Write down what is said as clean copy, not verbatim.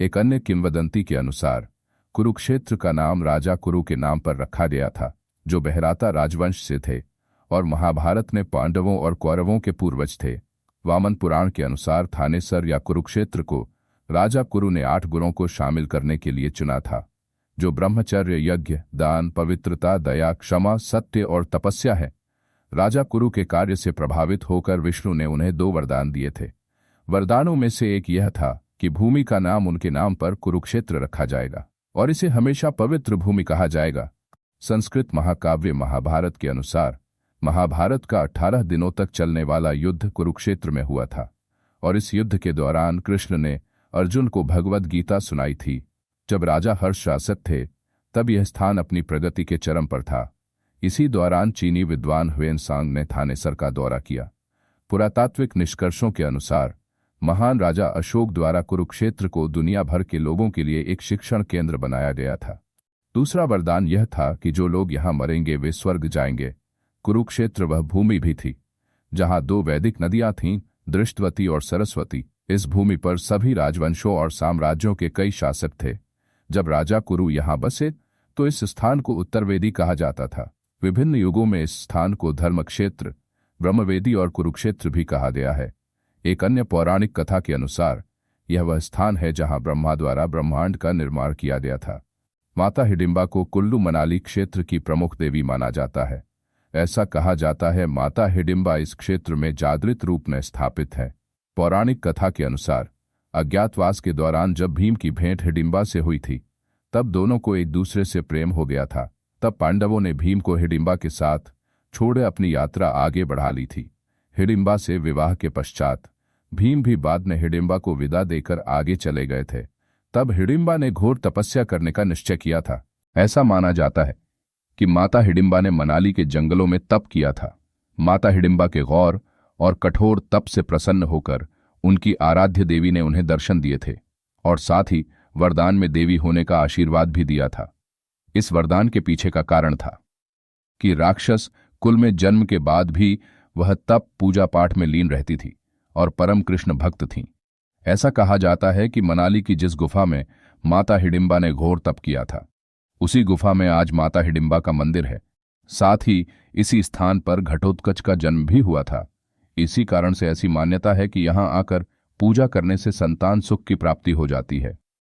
एक अन्य किंवदंती के अनुसार कुरुक्षेत्र का नाम राजा कुरु के नाम पर रखा गया था, जो बहराता राजवंश से थे और महाभारत में पांडवों और कौरवों के पूर्वज थे। वामन पुराण के अनुसार थानेसर या कुरुक्षेत्र को राजा कुरु ने 8 गुणों को शामिल करने के लिए चुना था, जो ब्रह्मचर्य, यज्ञ, दान, पवित्रता, दया, क्षमा, सत्य और तपस्या है। राजा कुरु के कार्य से प्रभावित होकर विष्णु ने उन्हें 2 वरदान दिए थे। वरदानों में से एक यह था कि भूमि का नाम उनके नाम पर कुरुक्षेत्र रखा जाएगा और इसे हमेशा पवित्र भूमि कहा जाएगा। संस्कृत महाकाव्य महाभारत के अनुसार महाभारत का 18 दिनों तक चलने वाला युद्ध कुरुक्षेत्र में हुआ था और इस युद्ध के दौरान कृष्ण ने अर्जुन को भगवद गीता सुनाई थी। जब राजा हर्षशासक थे तब यह स्थान अपनी प्रगति के चरम पर था। इसी दौरान चीनी विद्वान ह्वेनसांग ने थानेसर का दौरा किया। पुरातात्विक निष्कर्षों के अनुसार महान राजा अशोक द्वारा कुरुक्षेत्र को दुनिया भर के लोगों के लिए एक शिक्षण केंद्र बनाया गया था। दूसरा वरदान यह था कि जो लोग यहाँ मरेंगे वे स्वर्ग जाएंगे। कुरुक्षेत्र वह भूमि भी थी जहाँ 2 वैदिक नदियां थीं, दृष्टवती और सरस्वती। इस भूमि पर सभी राजवंशों और साम्राज्यों के कई शासक थे। जब राजा कुरु यहाँ बसे तो इस स्थान को उत्तरवेदी कहा जाता था। विभिन्न युगों में इस स्थान को धर्मक्षेत्र, ब्रह्मवेदी और कुरुक्षेत्र भी कहा गया है। एक अन्य पौराणिक कथा के अनुसार यह वह स्थान है जहां ब्रह्मा द्वारा ब्रह्मांड का निर्माण किया गया था। माता हिडिंबा को कुल्लू मनाली क्षेत्र की प्रमुख देवी माना जाता है। ऐसा कहा जाता है माता हिडिंबा इस क्षेत्र में जागृत रूप में स्थापित है। पौराणिक कथा के अनुसार अज्ञातवास के दौरान जब भीम की भेंट हिडिंबा से हुई थी तब दोनों को एक दूसरे से प्रेम हो गया था। तब पांडवों ने भीम को हिडिंबा के साथ छोड़े अपनी यात्रा आगे बढ़ा ली थी। हिडिंबा से विवाह के पश्चात भीम भी बाद में हिडिंबा को विदा देकर आगे चले गए थे। तब हिडिंबा ने घोर तपस्या करने का निश्चय किया था। ऐसा माना जाता है कि माता हिडिंबा ने मनाली के जंगलों में तप किया था। माता हिडिंबा के गौर और कठोर तप से प्रसन्न होकर उनकी आराध्य देवी ने उन्हें दर्शन दिए थे और साथ ही वरदान में देवी होने का आशीर्वाद भी दिया था। इस वरदान के पीछे का कारण था कि राक्षस कुल में जन्म के बाद भी वह तप पूजा पाठ में लीन रहती थी और परम कृष्ण भक्त थीं। ऐसा कहा जाता है कि मनाली की जिस गुफा में माता हिडिंबा ने घोर तप किया था उसी गुफा में आज माता हिडिंबा का मंदिर है। साथ ही इसी स्थान पर घटोत्कच का जन्म भी हुआ था। इसी कारण से ऐसी मान्यता है कि यहाँ आकर पूजा करने से संतान सुख की प्राप्ति हो जाती है।